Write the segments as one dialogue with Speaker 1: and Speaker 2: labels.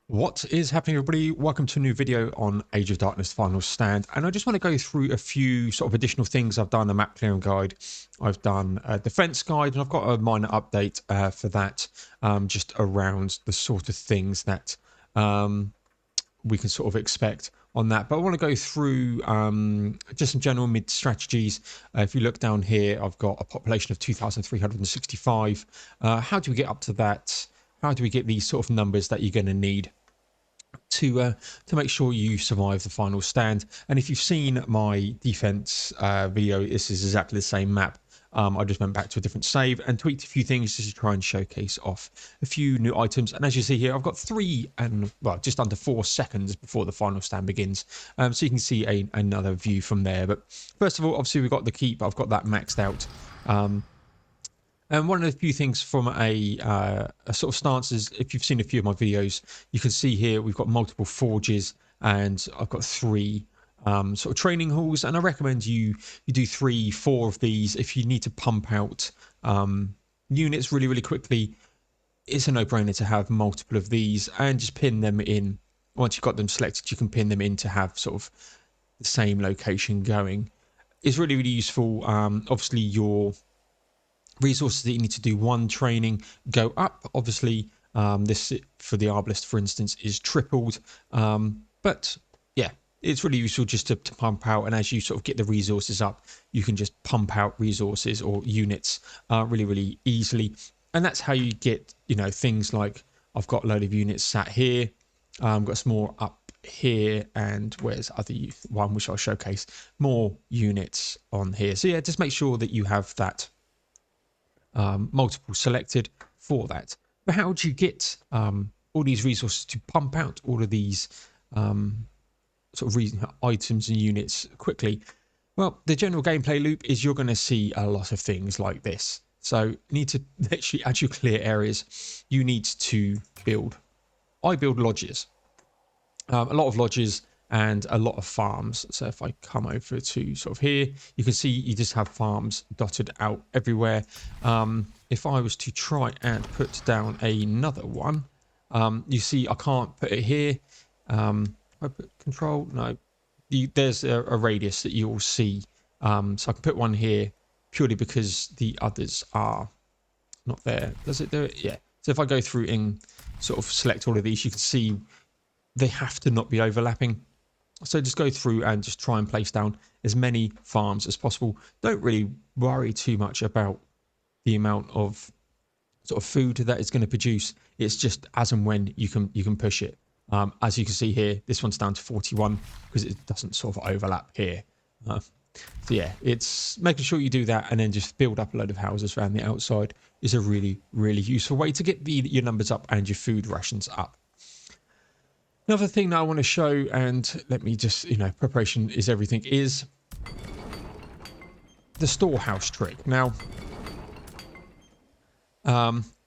Speaker 1: What is happening, everybody? Welcome to a new video on Age of Darkness Final Stand, and I just want to go through a few sort of additional things. I've done a map clearing guide, I've done a defense guide, and I've got a minor update for that, just around the sort of things that we can sort of expect on that. But I want to go through just some general mid strategies. If you look down here, I've got a population of 2,365. How do we get up to that? How do we get these sort of numbers that you're going to need to make sure you survive the final stand? And if you've seen my defense video, this is exactly the same map. I just went back to a different save and tweaked a few things just to try and showcase off a few new items. And as you see here, I've got 3 and, well, just under 4 seconds before the final stand begins. So you can see another view from there. But first of all, obviously we've got the keep. I've got that maxed out. And one of the few things from a sort of stance is, if you've seen a few of my videos, you can see here we've got multiple forges, and I've got 3 sort of training halls, and I recommend you do 3, 4 of these if you need to pump out units really quickly. It's a no-brainer to have multiple of these and just pin them in. Once you've got them selected, you can pin them in to have sort of the same location going. It's really useful. Obviously your resources that you need to do 1 training go up. Obviously this for the Arbalest, for instance, is tripled, but yeah, it's really useful just to pump out, and as you sort of get the resources up, you can just pump out resources or units really easily. And that's how you get, you know, things like I've got a load of units sat here, got some more up here, and where's other one which I'll showcase, more units on here. So yeah, just make sure that you have that multiple selected for that. But how do you get all these resources to pump out all of these sort of items and units quickly? Well, the general gameplay loop is you're going to see a lot of things like this. So you need to literally, as you clear areas, you need to build. I build lodges, a lot of lodges and a lot of farms. So if I come over to sort of here, you can see you just have farms dotted out everywhere. If I was to try and put down another one, you see I can't put it here. I put control, no, there's a radius that you will see. So I can put one here purely because the others are not there. Does it do it? Yeah. So if I go through and sort of select all of these, you can see they have to not be overlapping. So just go through and just try and place down as many farms as possible. Don't really worry too much about the amount of sort of food that it's going to produce. It's just as and when you can push it. As you can see here, this one's down to 41 because it doesn't sort of overlap here. So yeah, it's making sure you do that, and then just build up a load of houses around the outside is a really useful way to get your numbers up and your food rations up. Another thing that I want to show, and let me just, you know, preparation is everything, is the storehouse trick. Now,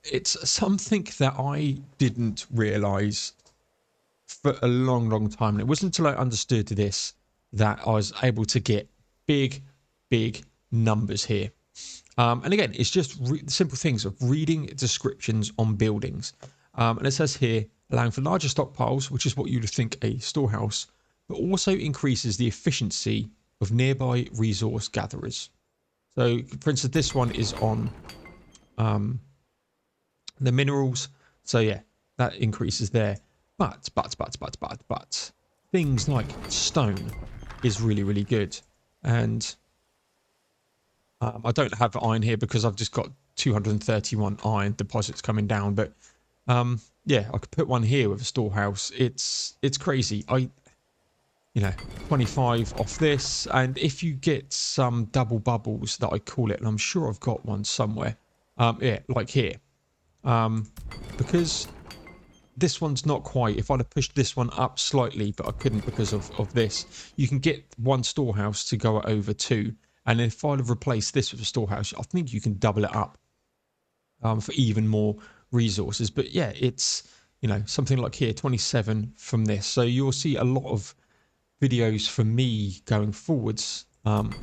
Speaker 1: it's something that I didn't realise for a long time, and it wasn't until I understood this that I was able to get big numbers here. And again, it's just simple things of reading descriptions on buildings. And it says here, allowing for larger stockpiles, which is what you'd think a storehouse, but also increases the efficiency of nearby resource gatherers. So, for instance, this one is on the minerals. So yeah, that increases there. But things like stone is really good. And I don't have iron here because I've just got 231 iron deposits coming down. But yeah, I could put one here with a storehouse. It's crazy. You know, 25 off this, and if you get some double bubbles that I call it, and I'm sure I've got one somewhere. Yeah, like here. Because this one's not quite, if I'd have pushed this one up slightly, but I couldn't because of this, you can get one storehouse to go over 2. And if I'd have replaced this with a storehouse, I think you can double it up for even more resources. But yeah, it's, you know, something like here, 27 from this. So you'll see a lot of videos from me going forwards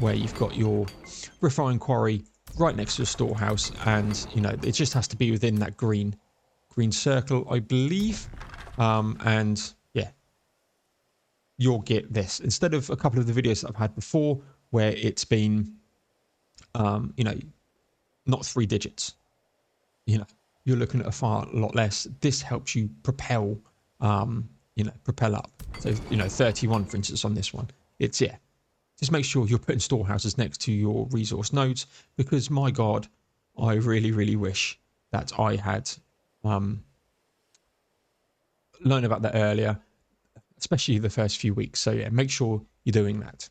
Speaker 1: where you've got your refined quarry right next to a storehouse, and, you know, it just has to be within that green circle, I believe. And yeah, you'll get this instead of a couple of the videos that I've had before where it's been, you know, not 3 digits. You know, you're looking at a far lot less. This helps you propel, you know, propel up. So, you know, 31, for instance, on this one. It's, yeah, just make sure you're putting storehouses next to your resource nodes, because my God, I really, really wish that I had learned about that earlier, especially the first few weeks. So yeah, make sure you're doing that.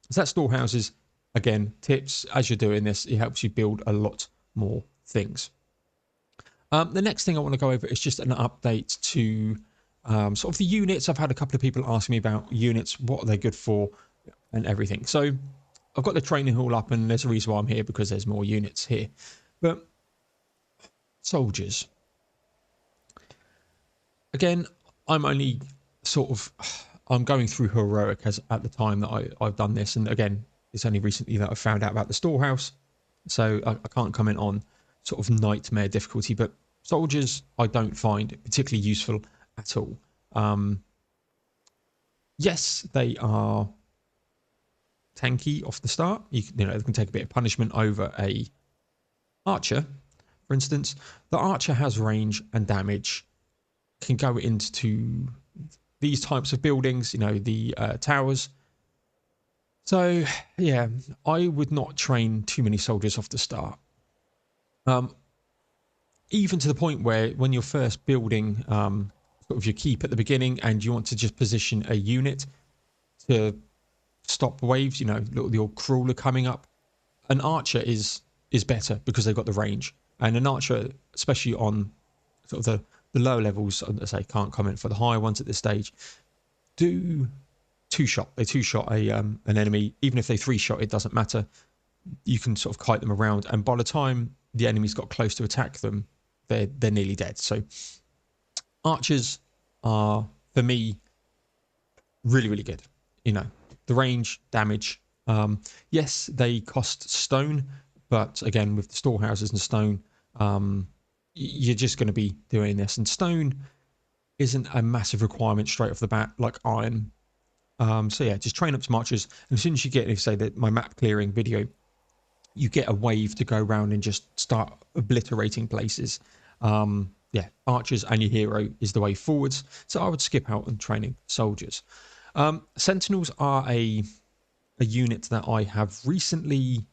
Speaker 1: So that's storehouses. Again, tips as you're doing this, it helps you build a lot more things. The next thing I want to go over is just an update to sort of the units. I've had a couple of people ask me about units, what are they good for, and everything. So I've got the training hall up, and there's a reason why I'm here, because there's more units here. But soldiers, again, I'm only sort of, I'm going through heroic as at the time that I've done this, and again, it's only recently that I found out about the storehouse, so I can't comment on sort of nightmare difficulty. But soldiers, I don't find particularly useful at all. Yes, they are tanky off the start. You know, they can take a bit of punishment over a archer, for instance. The archer has range and damage, can go into these types of buildings, you know, the towers. So yeah, I would not train too many soldiers off the start. Even to the point where when you're first building sort of your keep at the beginning, and you want to just position a unit to stop waves, you know, your crawler coming up, an archer is better because they've got the range. And an archer, especially on sort of the lower levels, I say can't comment for the higher ones at this stage, do two-shot. They two-shot an enemy. Even if they three-shot, it doesn't matter. You can sort of kite them around, and by the time the enemy's got close to attack them, they're nearly dead. So archers are, for me, really, really good. You know, the range, damage. Yes, they cost stone, but again, with the storehouses and stone, you're just going to be doing this. And stone isn't a massive requirement straight off the bat like iron. So yeah, just train up some archers, and as soon as you get, if say that my map clearing video, you get a wave to go around and just start obliterating places. Yeah, archers and your hero is the way forwards. So I would skip out on training soldiers. Sentinels are a unit that I have recently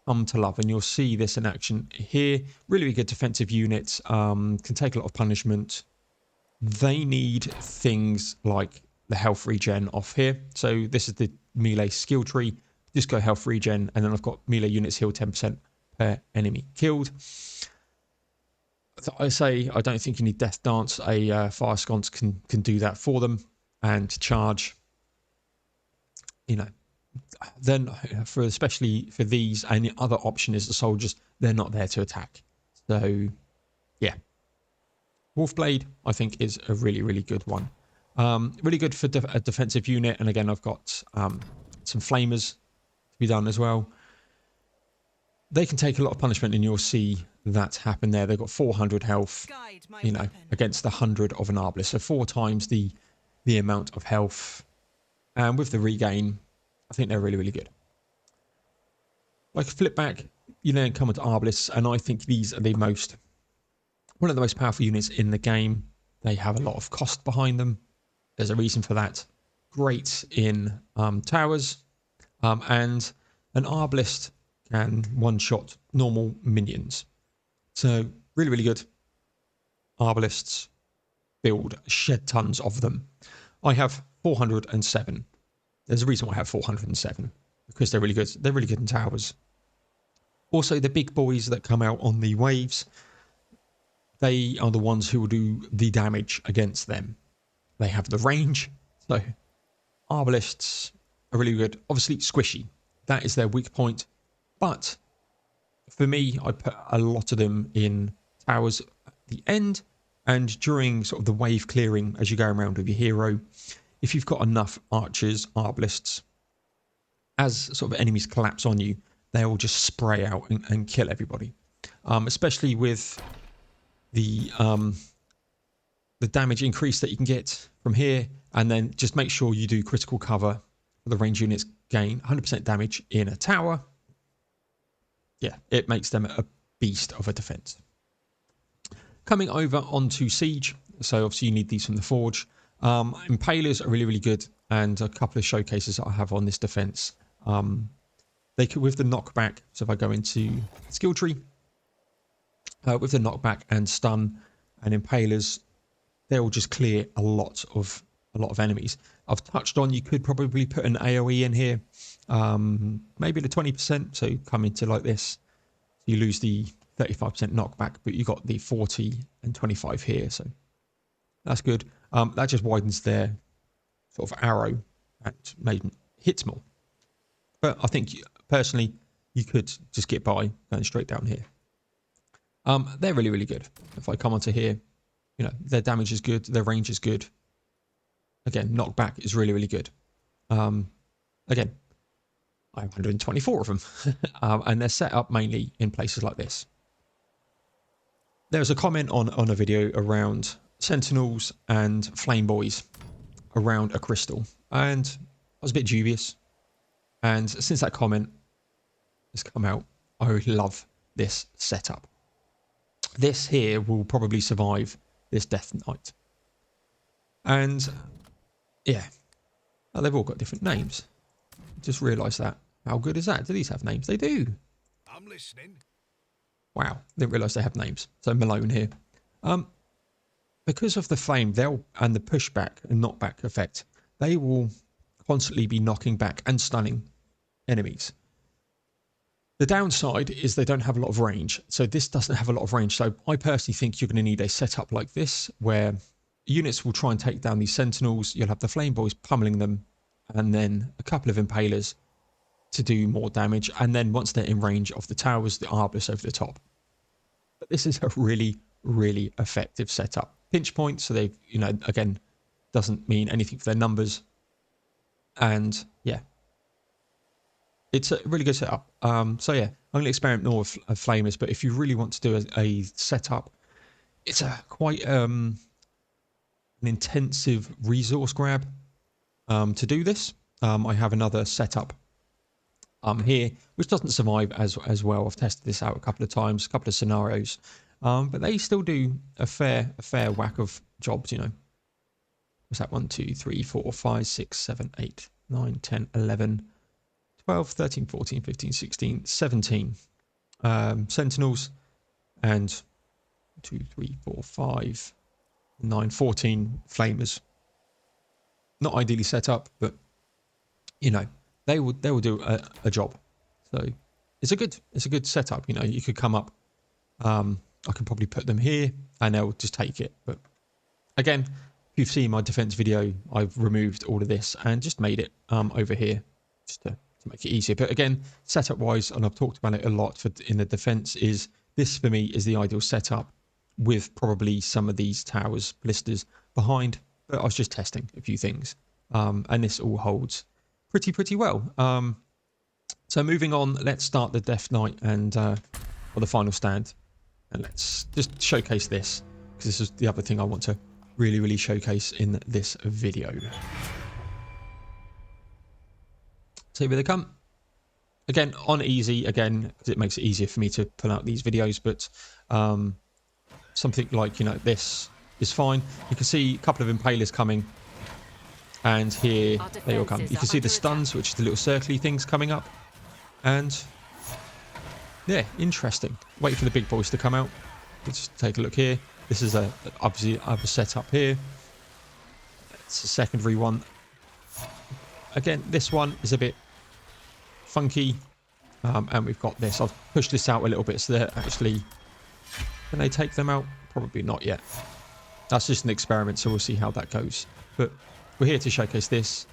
Speaker 1: come to love, and you'll see this in action here. Really, really good defensive unit. Can take a lot of punishment. They need things like the health regen off here. So this is the melee skill tree. Just go health regen, and then I've got melee units heal 10% per enemy killed. So I say I don't think you need Death Dance. A fire sconce can do that for them, and charge. You know, then for especially for these, and the other option is the soldiers. They're not there to attack. So yeah, Wolfblade I think is a really, really good one. Really good for a defensive unit, and again I've got some flamers to be done as well. They can take a lot of punishment, and you'll see that happen there. They've got 400 health, you know, against the 100 of an Arbalest, so 4 times the amount of health. And with the regain, I think they're really, really good. Like flip back, you then come into Arbalests, and I think these are one of the most powerful units in the game. They have a lot of cost behind them. There's a reason for that. Great in towers, and an Arbalest can one-shot normal minions. So really, really good. Arbalests, build shed tons of them. I have 407. There's a reason why I have 407, because they're really good. They're really good in towers. Also, the big boys that come out on the waves, they are the ones who will do the damage against them. They have the range. So Arbalests are really good. Obviously, squishy. That is their weak point. But for me, I put a lot of them in towers at the end, and during sort of the wave clearing as you go around with your hero. If you've got enough archers, Arbalests, as sort of enemies collapse on you, they'll just spray out and kill everybody. Especially with the the damage increase that you can get from here, and then just make sure you do critical cover for the range units gain 100% damage in a tower. Yeah, it makes them a beast of a defense. Coming over onto Siege, so obviously you need these from the Forge. Impalers are really, really good, and a couple of showcases that I have on this defense. They could, with the knockback, so if I go into skill tree, with the knockback and stun and Impalers, they'll just clear a lot of enemies. I've touched on you could probably put an AoE in here, maybe the 20%, so come into like this. You lose the 35% knockback, but you got the 40 and 25 here, so that's good. That just widens their sort of arrow and maybe hits more. But I think personally you could just get by going straight down here. They're really, really good. If I come onto here, you know, their damage is good, their range is good. Again, knockback is really, really good. Again, I have 124 of them, and they're set up mainly in places like this. There was a comment on a video around Sentinels and Flame Boys around a crystal, and I was a bit dubious. And since that comment has come out, I love this setup. This here will probably survive this Death Knight. And yeah, oh, they've all got different names. Just realised that. How good is that? Do these have names? They do.
Speaker 2: I'm listening.
Speaker 1: Wow, didn't realise they have names. So Malone here. Because of the flame, and the pushback and knockback effect, they will constantly be knocking back and stunning enemies. The downside is they don't have a lot of range. So this doesn't have a lot of range. So I personally think you're going to need a setup like this, where units will try and take down these Sentinels. You'll have the Flame Boys pummeling them, and then a couple of Impalers to do more damage. And then once they're in range of the towers, the Arbalests over the top. But this is a really, really effective setup. Pinch point, so they, you know, again, doesn't mean anything for their numbers. And yeah, it's a really good setup. So yeah, I'm going to experiment more with Flamers, but if you really want to do a setup, it's a quite an intensive resource grab to do this. I have another setup here, which doesn't survive as well. I've tested this out a couple of times, a couple of scenarios, but they still do a fair whack of jobs, you know. Was that 1, 2, 3, 4, 5, 6, 7, 8, 9, 10, 11, 12, 13, 14, 15, 16, 17 Sentinels, and 2, 3, 4, 5, 9, 14 Flamers. Not ideally set up, but you know, they will do a job. So it's a good setup. You know, you could come up. I can probably put them here, and they'll just take it. But again, if you've seen my defense video, I've removed all of this and just made it over here just to make it easier. But again, setup wise, and I've talked about it a lot in the defense, is this for me is the ideal setup, with probably some of these towers, blisters behind. But I was just testing a few things, and this all holds pretty well. So moving on, let's start the Death Knight and or the final stand, and let's just showcase this, because this is the other thing I want to really showcase in this video. So here they come. Again, on easy, again, because it makes it easier for me to pull out these videos, but something like, you know, this is fine. You can see a couple of Impalers coming, and here they all come. You can see the stuns, which is the little circly things coming up, and yeah, interesting. Wait for the big boys to come out. Let's take a look here. This is obviously other setup here. It's a secondary one. Again, this one is a bit funky, and we've got this. I've pushed this out a little bit, so they're actually, can they take them out? Probably not yet. That's just an experiment, so we'll see how that goes. But we're here to showcase this.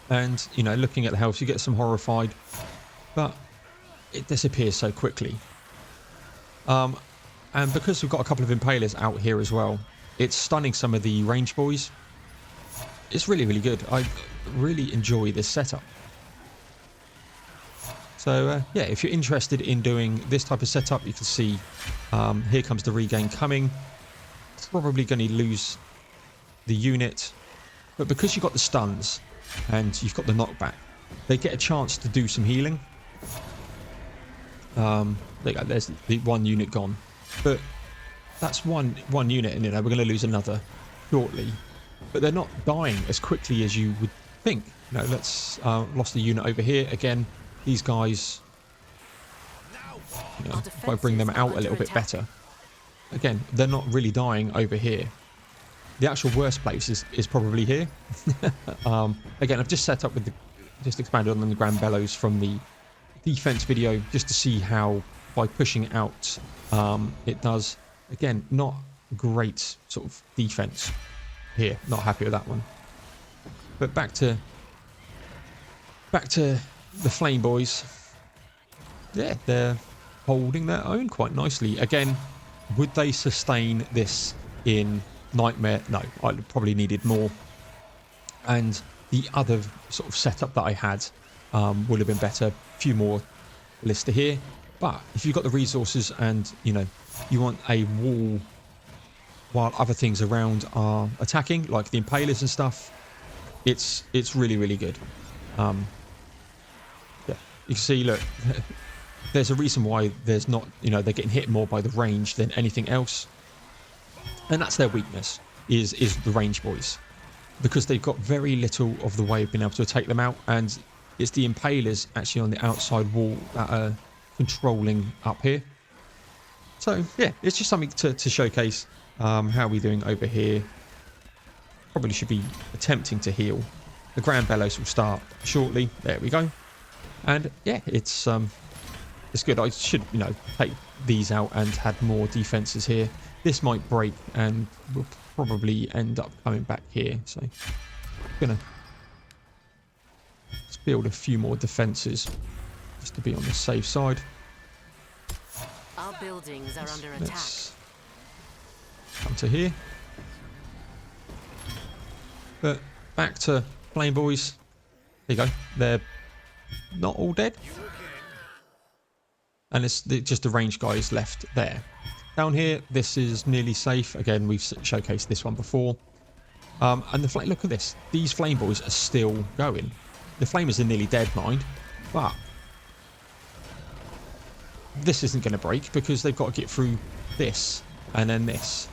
Speaker 1: And, you know, looking at the health, you get some Horrified, but it disappears so quickly. And because we've got a couple of Impalers out here as well, it's stunning some of the range boys. It's really good. I really enjoy this setup. So yeah, if you're interested in doing this type of setup, you can see here comes the regain coming. Probably going to lose the unit, but because you've got the stuns and you've got the knockback, they get a chance to do some healing. There you go, there's the one unit gone, but that's one unit, and you know we're going to lose another shortly, but they're not dying as quickly as you would think. You know, let's lost the unit over here again. These guys, you know, if I bring them out a little bit better, again, they're not really dying over here. The actual worst place is probably here. Again, I've just set up with the, just expanded on the Grand Bellows from the defense video just to see how by pushing out it does. Again, not great sort of defense here. Not happy with that one. But back to the Flame Boys. Yeah, they're holding their own quite nicely. Again, would they sustain this in Nightmare? No, I probably needed more. And the other sort of setup that I had would have been better. A few more Lister here. But if you've got the resources and, you know, you want a wall while other things around are attacking, like the Impalers and stuff, it's really, really good. Yeah, you can see, look, there's a reason why there's not, you know, they're getting hit more by the range than anything else. And that's their weakness, is the range boys. Because they've got very little of the way of being able to take them out. And it's the Impalers actually on the outside wall that are controlling up here. So, yeah, it's just something to showcase how we're doing over here. Probably should be attempting to heal. The Grand Bellows will start shortly. There we go. And, yeah, it's good. I should, you know, take these out and had more defenses here. This might break and we'll probably end up coming back here. So I'm gonna let's build a few more defenses just to be on the safe side.
Speaker 2: Our buildings are under attack.
Speaker 1: Let's come to here. But back to Flame Boys. There you go. They're not all dead. And it's just the range guys left there. Down here, this is nearly safe. Again, we've showcased this one before. And the flame, look at this. These Flame Boys are still going. The Flamers are nearly dead, mind. But this isn't going to break because they've got to get through this and then this.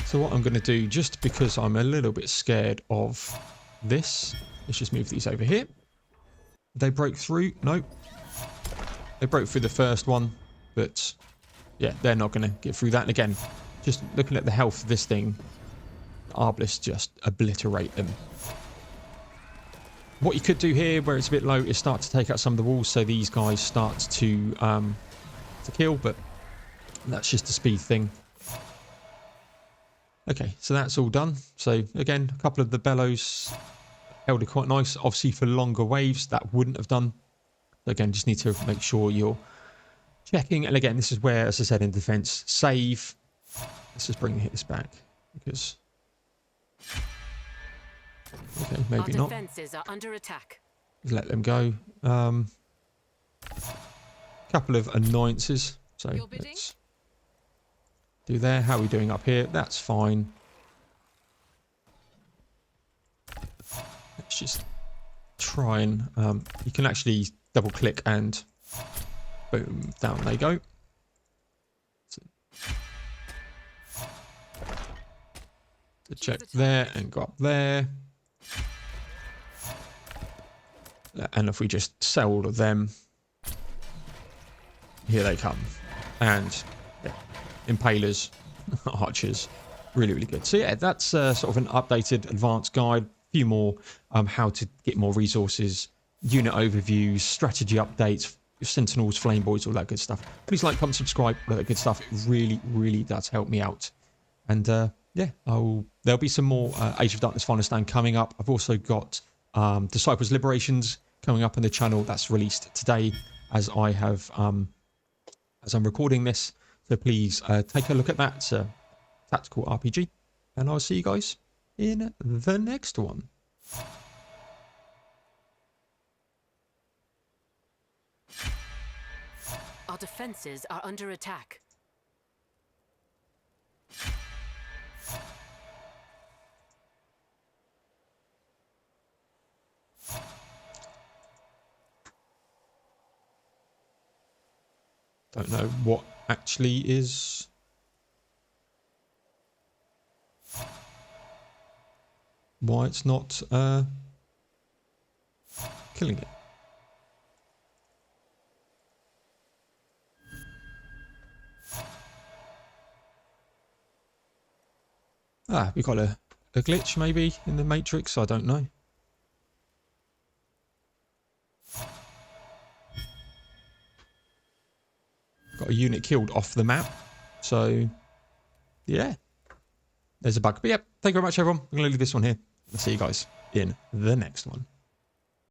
Speaker 1: So what I'm going to do, just because I'm a little bit scared of this, let's just move these over here. They broke through. Nope. They broke through the first one, but yeah, they're not going to get through that. And again, just looking at the health of this thing, Arbalests just obliterate them. What you could do here, where it's a bit low, is start to take out some of the walls so these guys start to kill, but that's just a speed thing. Okay, so that's all done. So again, a couple of the Bellows held it quite nice. Obviously for longer waves, that wouldn't have done. So again, just need to make sure you're checking. And again, this is where, as I said, in defense, save. Let's just bring this back because okay, maybe not.
Speaker 2: Defenses are under attack.
Speaker 1: Just let them go. Couple of annoyances. So let's do there. How are we doing up here? That's fine. Let's just try and you can actually double click and boom, down they go. So check there and go up there. And if we just sell all of them, here they come. And yeah, Impalers, Archers, really, really good. So yeah, that's sort of an updated advanced guide. A few more how to get more resources, unit overviews, strategy updates, Sentinels, Flame Boys, all that good stuff. Please like, comment, subscribe, all that good stuff. It really, really does help me out. And yeah, there'll be some more Age of Darkness Final Stand coming up. I've also got Disciples Liberations coming up on the channel. That's released today as I have as I'm recording this. So please take a look at that. It's a tactical RPG. And I'll see you guys in the next one.
Speaker 2: Our defenses are under attack.
Speaker 1: Don't know what actually is... why it's not killing it. Ah, we got a glitch maybe in the matrix, I don't know. Got a unit killed off the map. So, yeah. There's a bug. But yeah, thank you very much, everyone. I'm going to leave this one here. I'll see you guys in the next one.